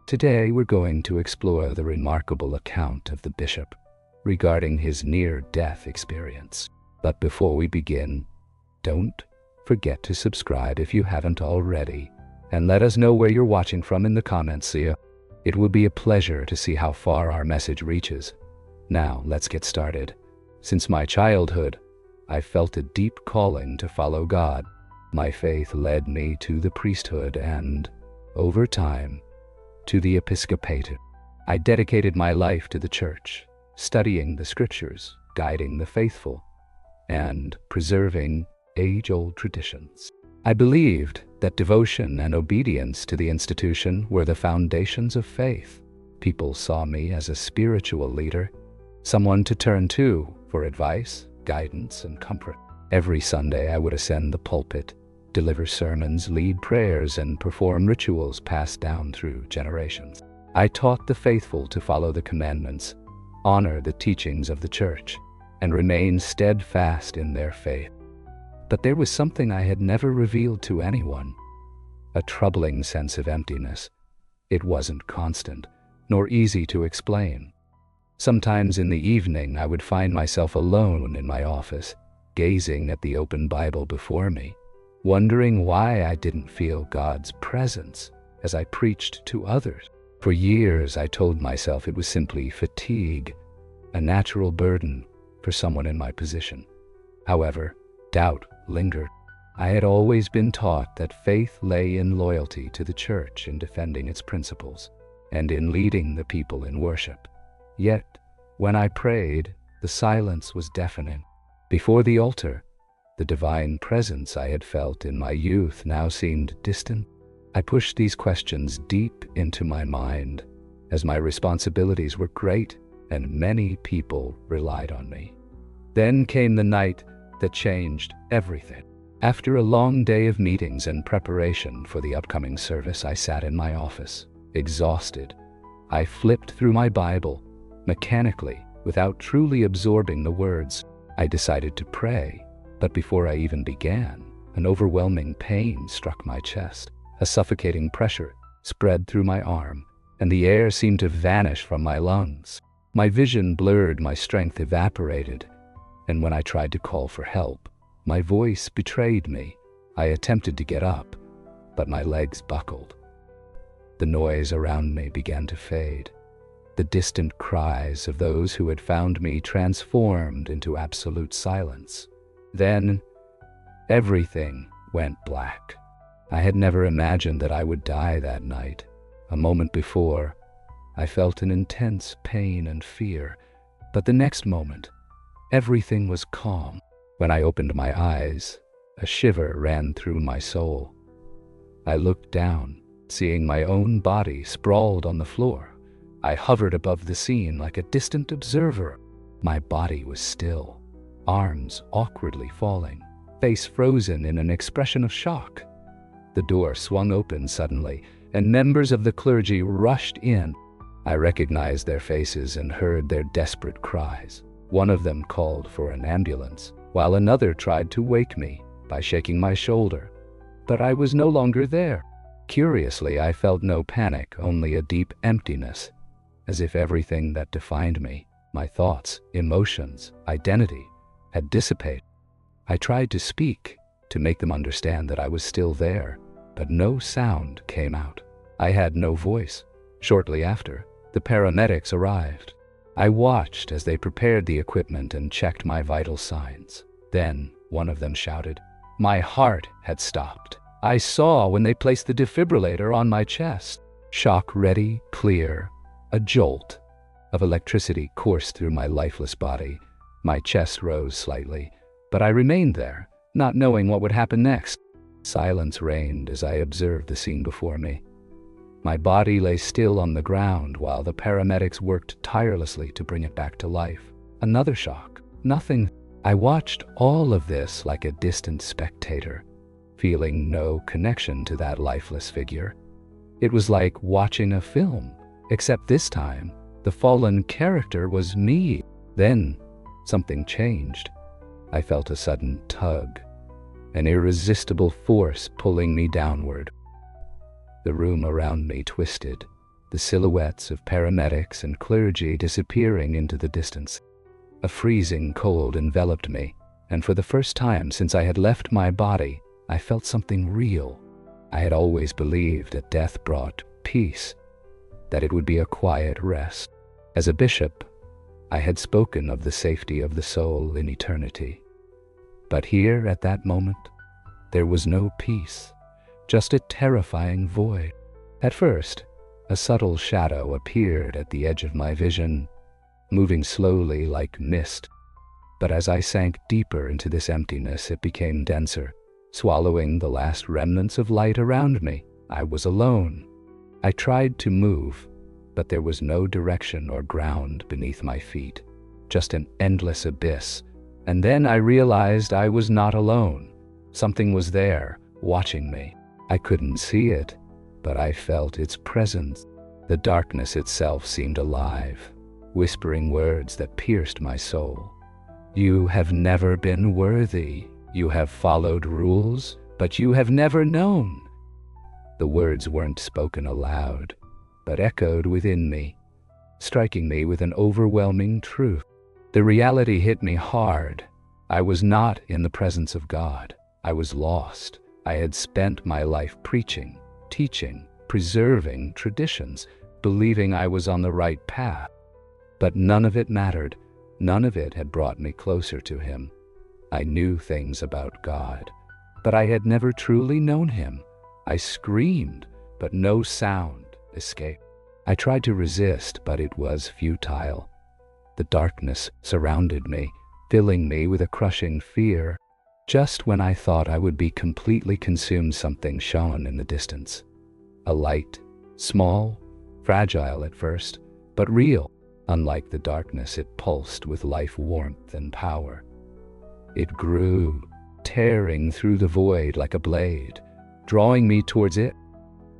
Today we're going to explore the remarkable account of the bishop regarding his near-death experience. But before we begin, don't forget to subscribe if you haven't already, and let us know where you're watching from in the comments here. It will be a pleasure to see how far our message reaches. Now, let's get started. Since my childhood, I felt a deep calling to follow God. My faith led me to the priesthood and, over time, to the episcopate. I dedicated my life to the church, studying the scriptures, guiding the faithful, and preserving age-old traditions. I believed that devotion and obedience to the institution were the foundations of faith. People saw me as a spiritual leader, someone to turn to for advice, guidance, and comfort. Every Sunday I would ascend the pulpit, deliver sermons, lead prayers, and perform rituals passed down through generations. I taught the faithful to follow the commandments, honor the teachings of the church, and remain steadfast in their faith. But there was something I had never revealed to anyone, a troubling sense of emptiness. It wasn't constant, nor easy to explain. Sometimes in the evening I would find myself alone in my office, gazing at the open Bible before me, wondering why I didn't feel God's presence as I preached to others. For years I told myself it was simply fatigue, a natural burden for someone in my position. However, doubt lingered. I had always been taught that faith lay in loyalty to the church, in defending its principles, and in leading the people in worship. Yet, when I prayed, the silence was deafening. Before the altar, the divine presence I had felt in my youth now seemed distant. I pushed these questions deep into my mind, as my responsibilities were great and many people relied on me. Then came the night that changed everything. After a long day of meetings and preparation for the upcoming service, I sat in my office, exhausted. I flipped through my Bible, mechanically, without truly absorbing the words. I decided to pray, but before I even began, an overwhelming pain struck my chest. A suffocating pressure spread through my arm, and the air seemed to vanish from my lungs. My vision blurred, my strength evaporated, and when I tried to call for help, my voice betrayed me. I attempted to get up, but my legs buckled. The noise around me began to fade. The distant cries of those who had found me transformed into absolute silence. Then, everything went black. I had never imagined that I would die that night. A moment before, I felt an intense pain and fear, but the next moment, everything was calm. When I opened my eyes, a shiver ran through my soul. I looked down, seeing my own body sprawled on the floor. I hovered above the scene like a distant observer. My body was still, arms awkwardly falling, face frozen in an expression of shock. The door swung open suddenly, and members of the clergy rushed in. I recognized their faces and heard their desperate cries. One of them called for an ambulance, while another tried to wake me by shaking my shoulder. But I was no longer there. Curiously, I felt no panic, only a deep emptiness, as if everything that defined me, my thoughts, emotions, identity, had dissipated. I tried to speak, to make them understand that I was still there, but no sound came out. I had no voice. Shortly after, the paramedics arrived. I watched as they prepared the equipment and checked my vital signs. Then, one of them shouted, "My heart had stopped. I saw when they placed the defibrillator on my chest." Shock ready, clear. A jolt of electricity coursed through my lifeless body. My chest rose slightly, but I remained there, not knowing what would happen next. Silence reigned as I observed the scene before me. My body lay still on the ground while the paramedics worked tirelessly to bring it back to life. Another shock. Nothing. I watched all of this like a distant spectator, feeling no connection to that lifeless figure. It was like watching a film, except this time, the fallen character was me. Then, something changed. I felt a sudden tug, an irresistible force pulling me downward. The room around me twisted, the silhouettes of paramedics and clergy disappearing into the distance. A freezing cold enveloped me, and for the first time since I had left my body, I felt something real. I had always believed that death brought peace, that it would be a quiet rest. As a bishop, I had spoken of the safety of the soul in eternity. But here, at that moment, there was no peace, just a terrifying void. At first, a subtle shadow appeared at the edge of my vision, moving slowly like mist. But as I sank deeper into this emptiness, it became denser, swallowing the last remnants of light around me. I was alone. I tried to move, but there was no direction or ground beneath my feet, just an endless abyss. And then I realized I was not alone. Something was there, watching me. I couldn't see it, but I felt its presence. The darkness itself seemed alive, whispering words that pierced my soul. You have never been worthy. You have followed rules, but you have never known. The words weren't spoken aloud, but echoed within me, striking me with an overwhelming truth. The reality hit me hard. I was not in the presence of God. I was lost. I had spent my life preaching, teaching, preserving traditions, believing I was on the right path. But none of it mattered. None of it had brought me closer to Him. I knew things about God, but I had never truly known Him. I screamed, but no sound escaped. I tried to resist, but it was futile. The darkness surrounded me, filling me with a crushing fear. Just when I thought I would be completely consumed, something shone in the distance. A light, small, fragile at first, but real. Unlike the darkness, it pulsed with life, warmth, and power. It grew, tearing through the void like a blade, drawing me towards it.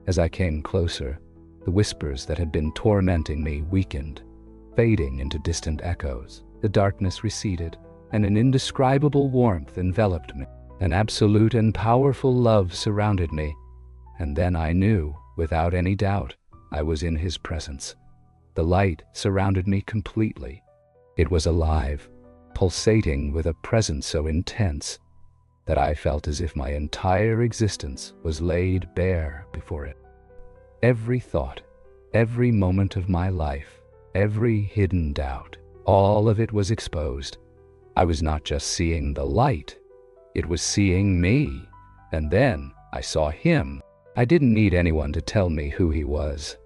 As I came closer, the whispers that had been tormenting me weakened, fading into distant echoes. The darkness receded, and an indescribable warmth enveloped me. An absolute and powerful love surrounded me. And then I knew, without any doubt, I was in His presence. The light surrounded me completely. It was alive, pulsating with a presence so intense that I felt as if my entire existence was laid bare before it. Every thought, every moment of my life, every hidden doubt, all of it was exposed. I was not just seeing the light, it was seeing me. And then I saw Him. I didn't need anyone to tell me who He was.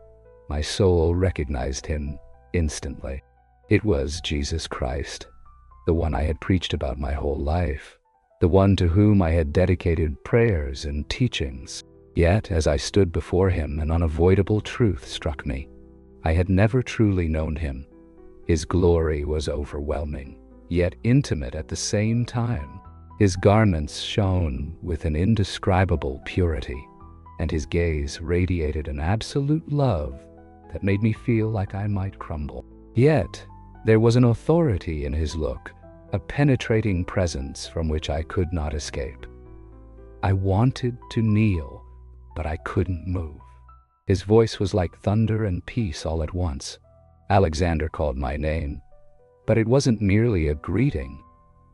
My soul recognized Him instantly. It was Jesus Christ, the one I had preached about my whole life, the one to whom I had dedicated prayers and teachings. Yet, as I stood before Him, an unavoidable truth struck me. I had never truly known Him. His glory was overwhelming, yet intimate at the same time. His garments shone with an indescribable purity, and His gaze radiated an absolute love that made me feel like I might crumble. Yet, there was an authority in His look, a penetrating presence from which I could not escape. I wanted to kneel, but I couldn't move. His voice was like thunder and peace all at once. Alexander called my name, but it wasn't merely a greeting.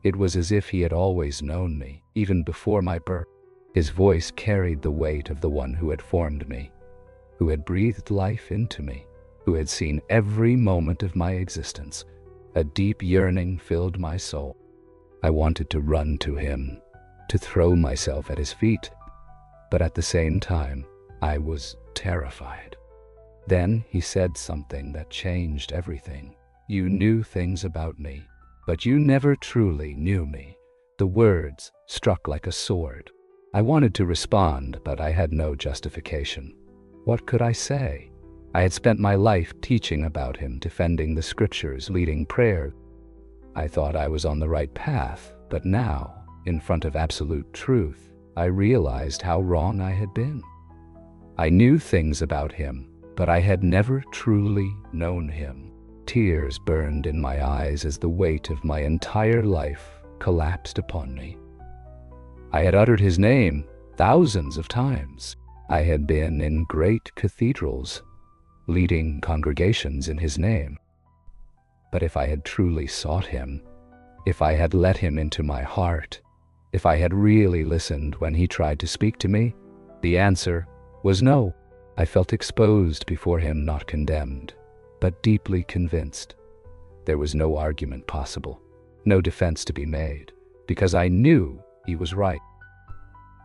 It was as if He had always known me, even before my birth. His voice carried the weight of the one who had formed me, who had breathed life into me, who had seen every moment of my existence. A deep yearning filled my soul. I wanted to run to Him, to throw myself at His feet, but at the same time, I was terrified. Then He said something that changed everything. You knew things about me, but you never truly knew me. The words struck like a sword. I wanted to respond, but I had no justification. What could I say? I had spent my life teaching about Him, defending the scriptures, leading prayer. I thought I was on the right path, but now, in front of absolute truth, I realized how wrong I had been. I knew things about Him, but I had never truly known Him. Tears burned in my eyes as the weight of my entire life collapsed upon me. I had uttered His name thousands of times. I had been in great cathedrals, leading congregations in his name. But if I had truly sought him, if I had let him into my heart, if I had really listened when he tried to speak to me, the answer was no. I felt exposed before him, not condemned, but deeply convinced. There was no argument possible, no defense to be made, because I knew he was right.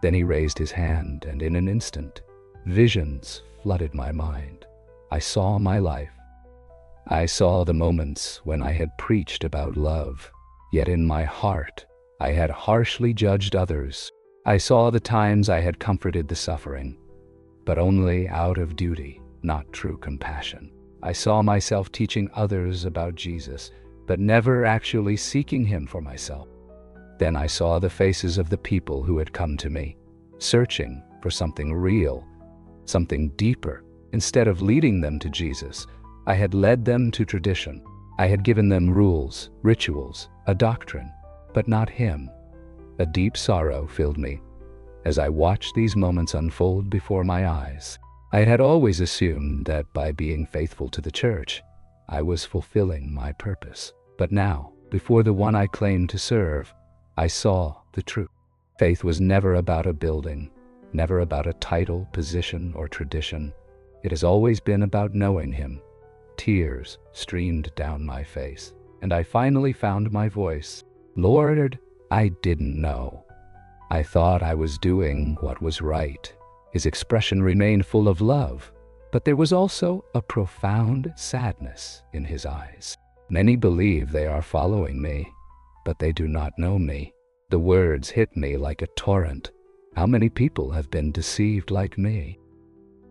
Then he raised his hand, and in an instant, visions flooded my mind. I saw my life. I saw the moments when I had preached about love, yet in my heart I had harshly judged others. I saw the times I had comforted the suffering, but only out of duty, not true compassion. I saw myself teaching others about Jesus, but never actually seeking him for myself. Then I saw the faces of the people who had come to me, searching for something real, something deeper. Instead of leading them to Jesus, I had led them to tradition. I had given them rules, rituals, a doctrine, but not him. A deep sorrow filled me as I watched these moments unfold before my eyes. I had always assumed that by being faithful to the church, I was fulfilling my purpose. But now, before the one I claimed to serve, I saw the truth. Faith was never about a building, never about a title, position, or tradition. It has always been about knowing him. Tears streamed down my face, and I finally found my voice. Lord, I didn't know. I thought I was doing what was right. His expression remained full of love, but there was also a profound sadness in his eyes. Many believe they are following me, but they do not know me. The words hit me like a torrent. How many people have been deceived like me?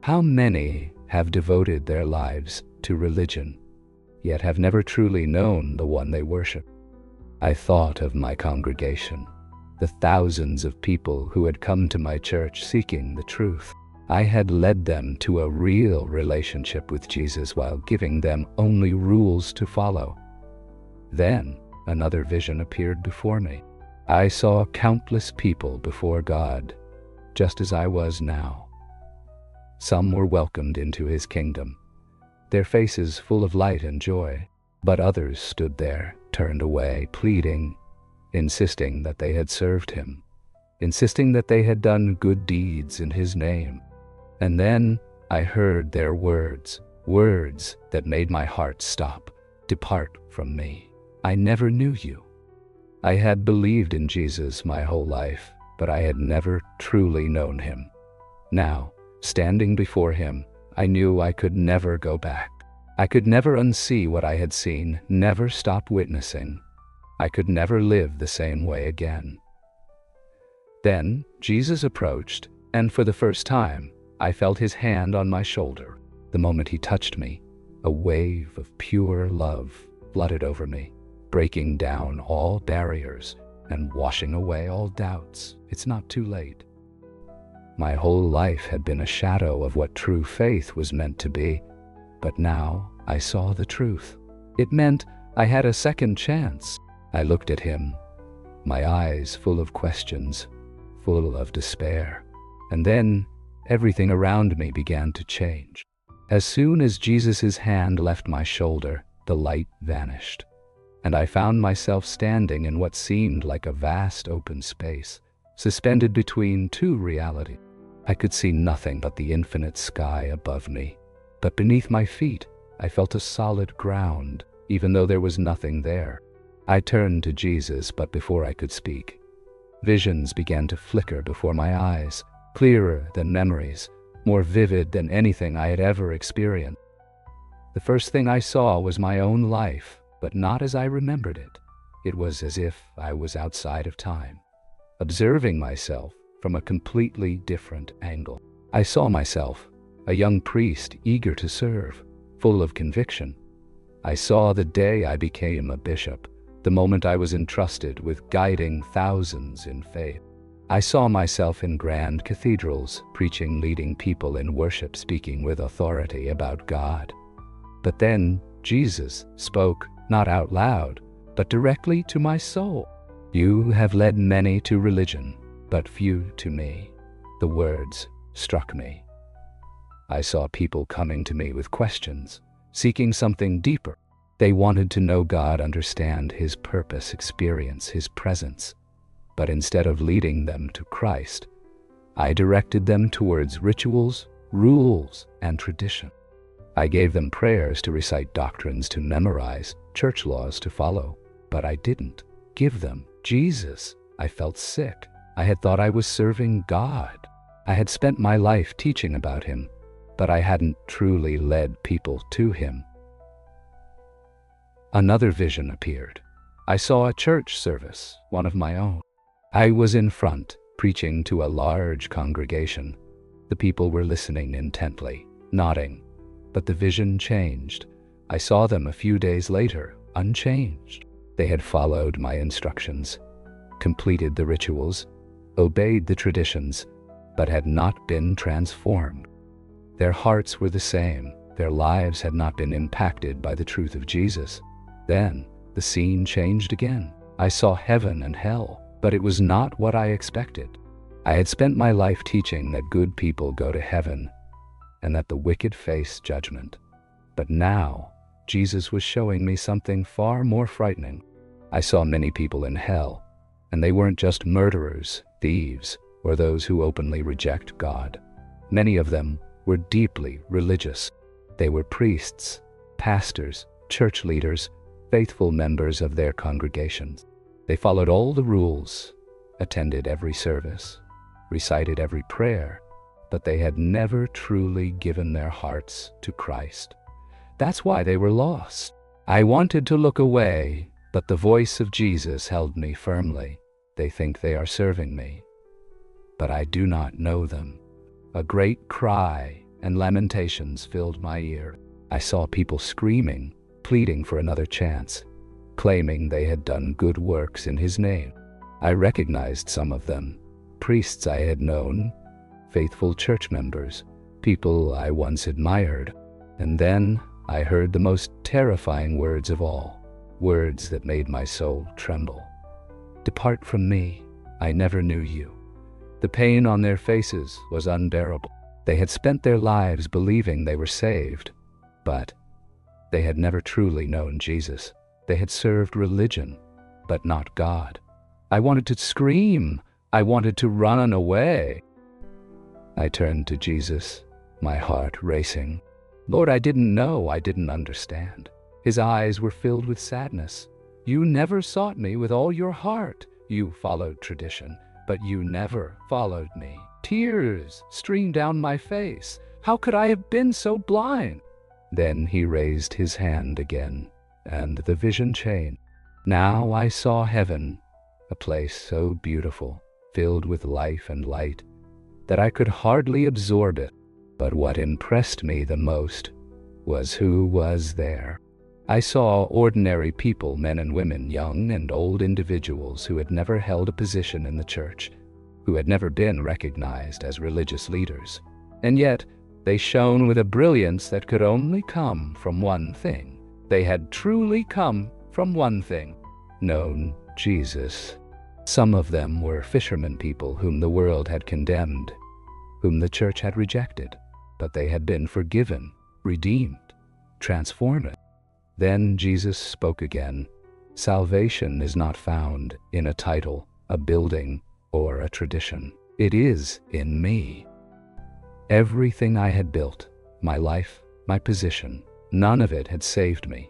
How many have devoted their lives to religion, yet have never truly known the one they worship? I thought of my congregation, the thousands of people who had come to my church seeking the truth. I had led them to a real relationship with Jesus while giving them only rules to follow. Then another vision appeared before me. I saw countless people before God, just as I was now. Some were welcomed into his kingdom, their faces full of light and joy, but others stood there, turned away, pleading, insisting that they had served him, insisting that they had done good deeds in his name. And then I heard their words, words that made my heart stop. Depart from me. I never knew you. I had believed in Jesus my whole life, but I had never truly known him. Now, standing before him, I knew I could never go back. I could never unsee what I had seen, never stop witnessing. I could never live the same way again. Then Jesus approached, and for the first time, I felt his hand on my shoulder. The moment he touched me, a wave of pure love flooded over me, breaking down all barriers and washing away all doubts. It's not too late. My whole life had been a shadow of what true faith was meant to be, but now I saw the truth. It meant I had a second chance. I looked at him, my eyes full of questions, full of despair, and then everything around me began to change. As soon as Jesus' hand left my shoulder, the light vanished, and I found myself standing in what seemed like a vast open space, suspended between two realities. I could see nothing but the infinite sky above me, but beneath my feet I felt a solid ground, even though there was nothing there. I turned to Jesus, but before I could speak, visions began to flicker before my eyes, clearer than memories, more vivid than anything I had ever experienced. The first thing I saw was my own life, but not as I remembered it. It was as if I was outside of time, observing myself from a completely different angle. I saw myself, a young priest eager to serve, full of conviction. I saw the day I became a bishop, the moment I was entrusted with guiding thousands in faith. I saw myself in grand cathedrals, preaching, leading people in worship, speaking with authority about God. But then Jesus spoke, not out loud, but directly to my soul. You have led many to religion, but few to me. The words struck me. I saw people coming to me with questions, seeking something deeper. They wanted to know God, understand His purpose, experience His presence. But instead of leading them to Christ, I directed them towards rituals, rules, and tradition. I gave them prayers to recite, doctrines to memorize, church laws to follow, but I didn't give them Jesus. I felt sick. I had thought I was serving God. I had spent my life teaching about Him, but I hadn't truly led people to Him. Another vision appeared. I saw a church service, one of my own. I was in front, preaching to a large congregation. The people were listening intently, nodding. But the vision changed. I saw them a few days later, unchanged. They had followed my instructions, completed the rituals, obeyed the traditions, but had not been transformed. Their hearts were the same. Their lives had not been impacted by the truth of Jesus. Then the scene changed again. I saw heaven and hell, but it was not what I expected. I had spent my life teaching that good people go to heaven and that the wicked face judgment. But now, Jesus was showing me something far more frightening. I saw many people in hell, and they weren't just murderers, thieves, or those who openly reject God. Many of them were deeply religious. They were priests, pastors, church leaders, faithful members of their congregations. They followed all the rules, attended every service, recited every prayer, but they had never truly given their hearts to Christ. That's why they were lost. I wanted to look away, but the voice of Jesus held me firmly. They think they are serving me, but I do not know them. A great cry and lamentations filled my ear. I saw people screaming, pleading for another chance, claiming they had done good works in His name. I recognized some of them, priests I had known, faithful church members, people I once admired. And then I heard the most terrifying words of all, words that made my soul tremble. "Depart from me, I never knew you." The pain on their faces was unbearable. They had spent their lives believing they were saved, but they had never truly known Jesus. They had served religion, but not God. I wanted to scream. I wanted to run away. I turned to Jesus, my heart racing. "Lord, I didn't know, I didn't understand." His eyes were filled with sadness. "You never sought me with all your heart. You followed tradition, but you never followed me." Tears streamed down my face. How could I have been so blind? Then He raised His hand again, and the vision changed. Now I saw heaven, a place so beautiful, filled with life and light, that I could hardly absorb it. But what impressed me the most was who was there. I saw ordinary people, men and women, young and old individuals who had never held a position in the church, who had never been recognized as religious leaders. And yet, they shone with a brilliance that could only come from one thing. They had truly come from one thing: known Jesus. Some of them were fishermen people whom the world had condemned, whom the church had rejected, but they had been forgiven, redeemed, transformed. Then Jesus spoke again. Salvation is not found in a title, a building, or a tradition. It is in me. Everything I had built, my life, my position, none of it had saved me.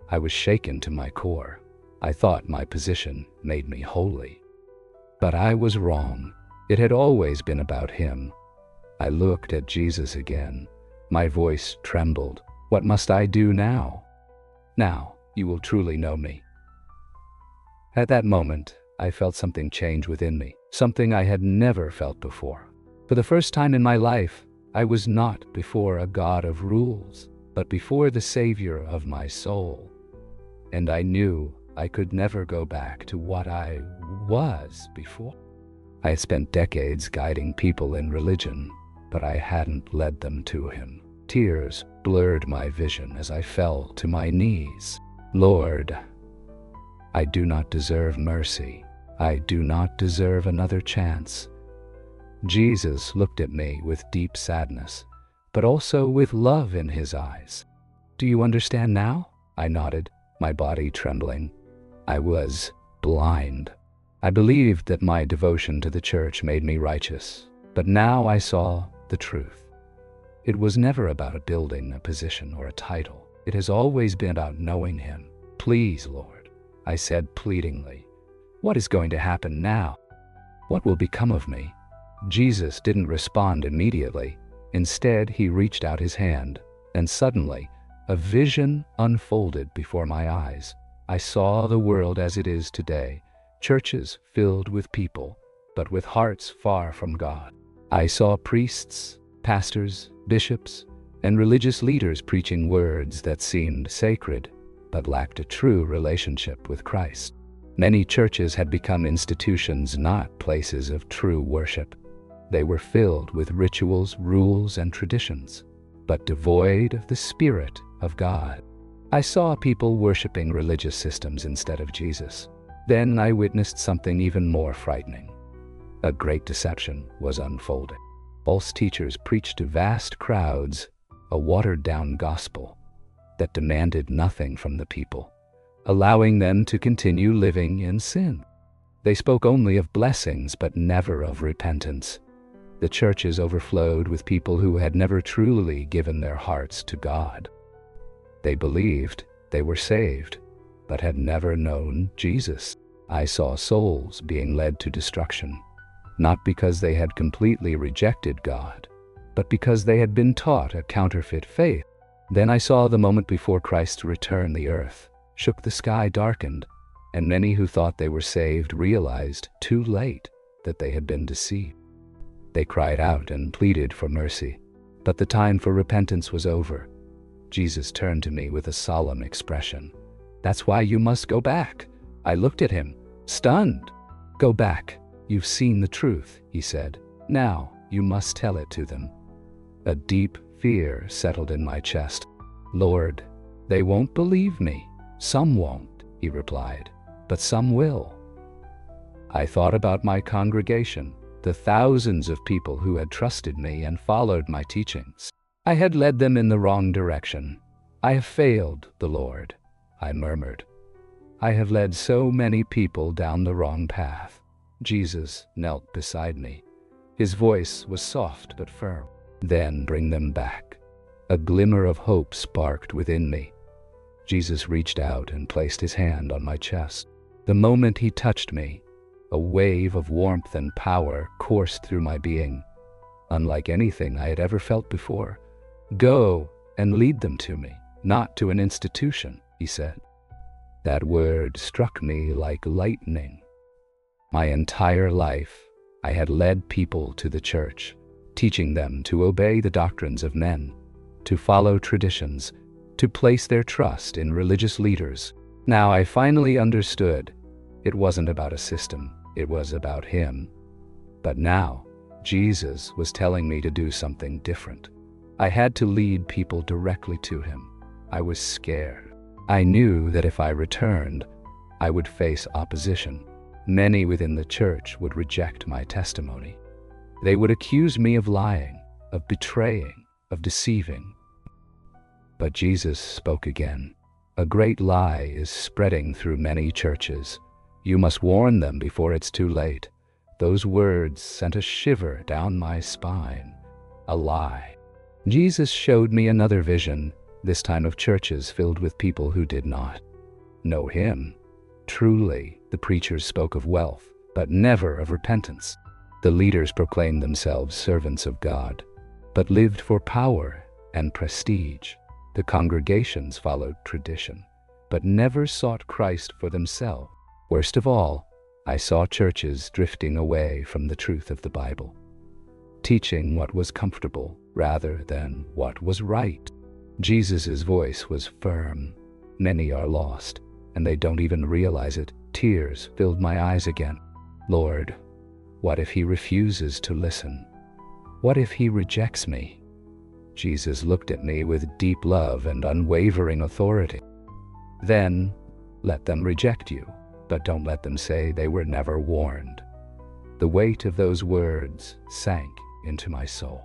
I was shaken to my core. I thought my position made me holy. But I was wrong. It had always been about Him. I looked at Jesus again. My voice trembled. "What must I do now? Now you will truly know me." At that moment, I felt something change within me, something I had never felt before. For the first time in my life, I was not before a God of rules, but before the Savior of my soul. And I knew I could never go back to what I was before. I had spent decades guiding people in religion, but I hadn't led them to Him. Tears blurred my vision as I fell to my knees. "Lord, I do not deserve mercy. I do not deserve another chance." Jesus looked at me with deep sadness. but also with love in his eyes. "Do you understand now?" I nodded, my body trembling. I was blind. I believed that my devotion to the church made me righteous, but now I saw the truth. It was never about a building, a position, or a title. It has always been about knowing him. "Please, Lord," I said pleadingly, "what is going to happen now? What will become of me?" Jesus didn't respond immediately. Instead, he reached out his hand, and suddenly, a vision unfolded before my eyes. I saw the world as it is today, churches filled with people, but with hearts far from God. I saw priests, pastors, bishops, and religious leaders preaching words that seemed sacred, but lacked a true relationship with Christ. Many churches had become institutions, not places of true worship. They were filled with rituals, rules, and traditions, but devoid of the Spirit of God. I saw people worshiping religious systems instead of Jesus. Then I witnessed something even more frightening. A great deception was unfolding. False teachers preached to vast crowds a watered-down gospel that demanded nothing from the people, allowing them to continue living in sin. They spoke only of blessings, but never of repentance. The churches overflowed with people who had never truly given their hearts to God. They believed they were saved, but had never known Jesus. I saw souls being led to destruction, not because they had completely rejected God, but because they had been taught a counterfeit faith. Then I saw the moment before Christ's return. The earth shook, the sky darkened, and many who thought they were saved realized too late that they had been deceived. They cried out and pleaded for mercy, but the time for repentance was over. Jesus turned to me with a solemn expression. "That's why you must go back." I looked at him, stunned. "Go back. You've seen the truth," he said. "Now you must tell it to them." A deep fear settled in my chest. "Lord, they won't believe me." "Some won't," he replied, "but some will." I thought about my congregation, the thousands of people who had trusted me and followed my teachings. I had led them in the wrong direction. "I have failed the Lord," I murmured. "I have led so many people down the wrong path." Jesus knelt beside me. His voice was soft but firm. "Then bring them back." A glimmer of hope sparked within me. Jesus reached out and placed his hand on my chest. The moment he touched me, a wave of warmth and power coursed through my being, unlike anything I had ever felt before. "Go and lead them to me, not to an institution," he said. That word struck me like lightning. My entire life, I had led people to the church, teaching them to obey the doctrines of men, to follow traditions, to place their trust in religious leaders. Now I finally understood. It wasn't about a system, it was about him. But now, Jesus was telling me to do something different. I had to lead people directly to him. I was scared. I knew that if I returned, I would face opposition. Many within the church would reject my testimony. They would accuse me of lying, of betraying, of deceiving. But Jesus spoke again. "A great lie is spreading through many churches. You must warn them before it's too late." Those words sent a shiver down my spine. A lie. Jesus showed me another vision, this time of churches filled with people who did not know him. Truly, the preachers spoke of wealth, but never of repentance. The leaders proclaimed themselves servants of God, but lived for power and prestige. The congregations followed tradition, but never sought Christ for themselves. Worst of all, I saw churches drifting away from the truth of the Bible, teaching what was comfortable rather than what was right. Jesus' voice was firm. "Many are lost, and they don't even realize it." Tears filled my eyes again. "Lord, what if he refuses to listen? What if he rejects me?" Jesus looked at me with deep love and unwavering authority. "Then let them reject you, but don't let them say they were never warned." The weight of those words sank into my soul.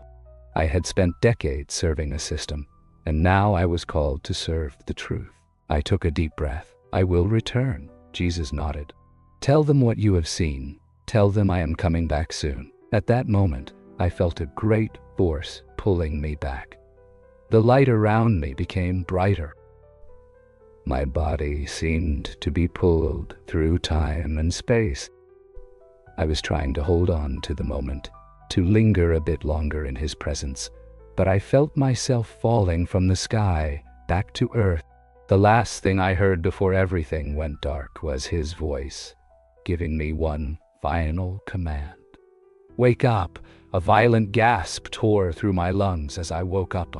I had spent decades serving a system, and now I was called to serve the truth. I took a deep breath. I will return. Jesus nodded. Tell them what you have seen. Tell them I am coming back soon. At that moment, I felt a great force pulling me back. The light around me became brighter. My body seemed to be pulled through time and space. I was trying to hold on to the moment, to linger a bit longer in his presence, but I felt myself falling from the sky back to earth. The last thing I heard before everything went dark was his voice, giving me one final command. Wake up! A violent gasp tore through my lungs as I woke up.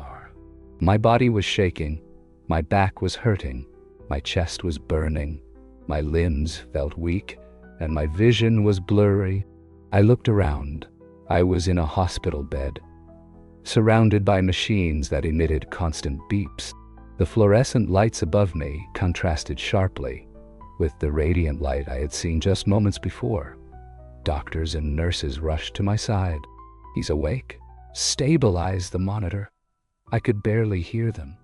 My body was shaking, my back was hurting, my chest was burning, my limbs felt weak, and my vision was blurry. I looked around. I was in a hospital bed, surrounded by machines that emitted constant beeps. The fluorescent lights above me contrasted sharply with the radiant light I had seen just moments before. Doctors and nurses rushed to my side. He's awake. Stabilize the monitor. I could barely hear them.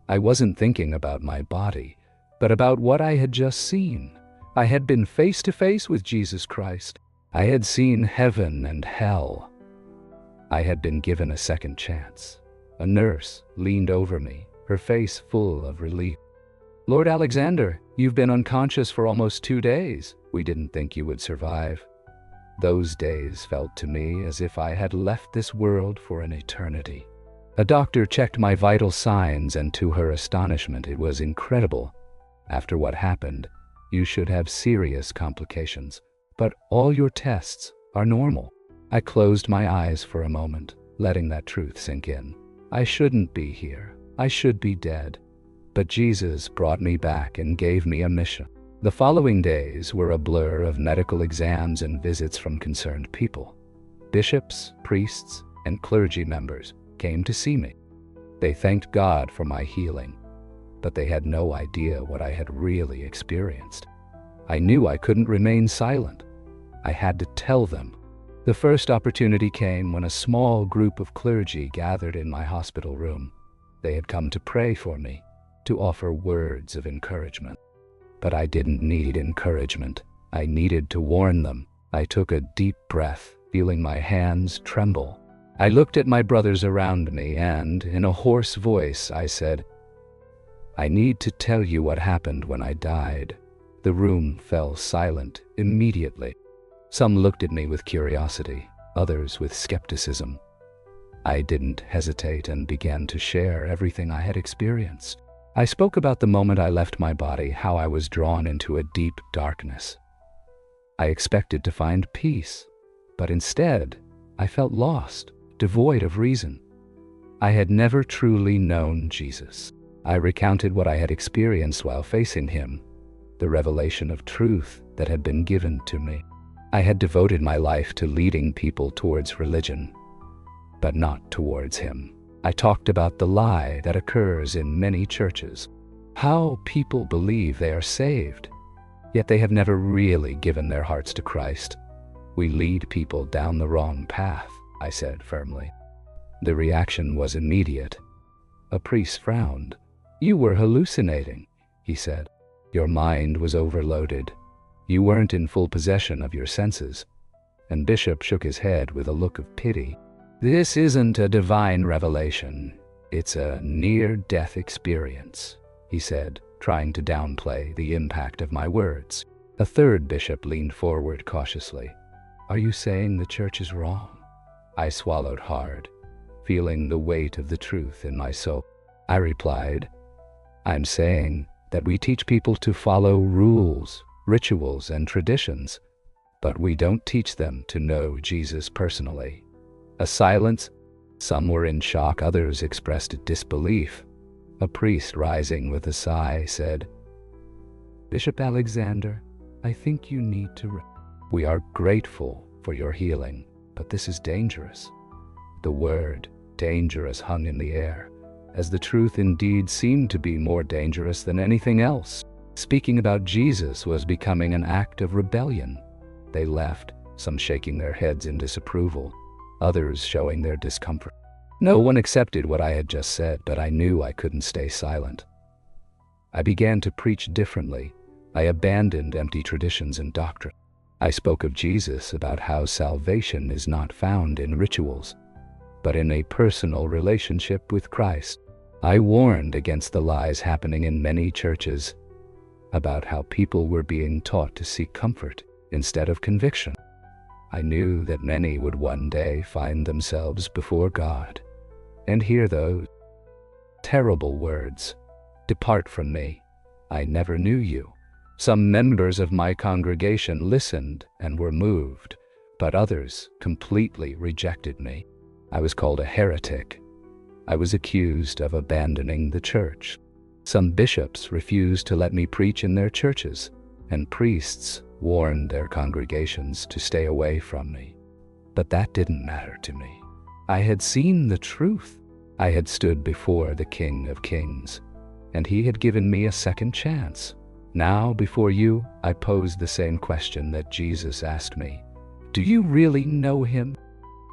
I wasn't thinking about my body, but about what I had just seen. I had been face to face with Jesus Christ. I had seen heaven and hell. I had been given a second chance. A nurse leaned over me, her face full of relief. Lord Alexander, you've been unconscious for almost 2 days. We didn't think you would survive. Those days felt to me as if I had left this world for an eternity. A doctor checked my vital signs, and to her astonishment, it was incredible. After what happened, you should have serious complications, but all your tests are normal. I closed my eyes for a moment, letting that truth sink in. I shouldn't be here. I should be dead. But Jesus brought me back and gave me a mission. The following days were a blur of medical exams and visits from concerned people. Bishops, priests, and clergy members came to see me. They thanked God for my healing, but they had no idea what I had really experienced. I knew I couldn't remain silent. I had to tell them. The first opportunity came when a small group of clergy gathered in my hospital room. They had come to pray for me, to offer words of encouragement. But I didn't need encouragement. I needed to warn them. I took a deep breath, feeling my hands tremble. I looked at my brothers around me and, in a hoarse voice, I said, I need to tell you what happened when I died. The room fell silent immediately. Some looked at me with curiosity, others with skepticism. I didn't hesitate and began to share everything I had experienced. I spoke about the moment I left my body, how I was drawn into a deep darkness. I expected to find peace, but instead, I felt lost, devoid of reason. I had never truly known Jesus. I recounted what I had experienced while facing him, the revelation of truth that had been given to me. I had devoted my life to leading people towards religion, but not towards him. I talked about the lie that occurs in many churches, how people believe they are saved, yet they have never really given their hearts to Christ. We lead people down the wrong path, I said firmly. The reaction was immediate. A priest frowned. You were hallucinating, he said. Your mind was overloaded. You weren't in full possession of your senses. And Bishop shook his head with a look of pity. This isn't a divine revelation. It's a near-death experience, he said, trying to downplay the impact of my words. A third bishop leaned forward cautiously. Are you saying the church is wrong? I swallowed hard, feeling the weight of the truth in my soul. I replied, I'm saying that we teach people to follow rules, rituals, and traditions, but we don't teach them to know Jesus personally. A silence. Some were in shock, others expressed disbelief. A priest, rising with a sigh, said, Bishop Alexander, I think you need to rest. We are grateful for your healing, but this is dangerous. The word dangerous hung in the air, as the truth indeed seemed to be more dangerous than anything else. Speaking about Jesus was becoming an act of rebellion. They left, some shaking their heads in disapproval, others showing their discomfort. No one accepted what I had just said, but I knew I couldn't stay silent. I began to preach differently. I abandoned empty traditions and doctrine. I spoke of Jesus, about how salvation is not found in rituals, but in a personal relationship with Christ. I warned against the lies happening in many churches about how people were being taught to seek comfort instead of conviction. I knew that many would one day find themselves before God and hear those terrible words, "Depart from me, I never knew you." Some members of my congregation listened and were moved, but others completely rejected me. I was called a heretic. I was accused of abandoning the church. Some bishops refused to let me preach in their churches, and priests warned their congregations to stay away from me. But that didn't matter to me. I had seen the truth. I had stood before the King of Kings, and he had given me a second chance. Now, before you, I pose the same question that Jesus asked me. Do you really know him?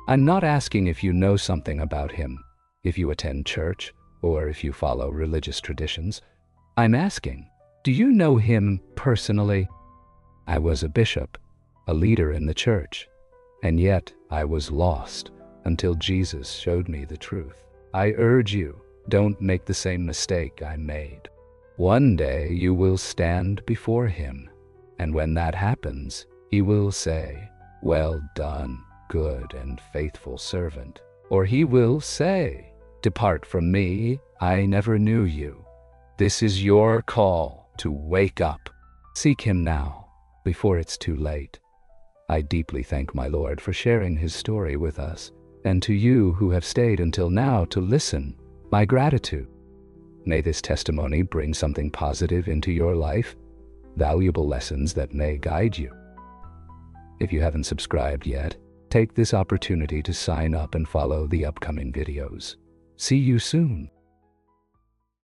I'm not asking if you know something about him, if you attend church, or if you follow religious traditions. I'm asking, do you know him personally? I was a bishop, a leader in the church, and yet I was lost until Jesus showed me the truth. I urge you, don't make the same mistake I made. One day you will stand before him, and when that happens, he will say, "Well done, good and faithful servant." Or he will say, "Depart from me, I never knew you." This is your call to wake up. Seek him now, before it's too late. I deeply thank my Lord for sharing his story with us, and to you who have stayed until now to listen, my gratitude. May this testimony bring something positive into your life, valuable lessons that may guide you. If you haven't subscribed yet, take this opportunity to sign up and follow the upcoming videos. See you soon.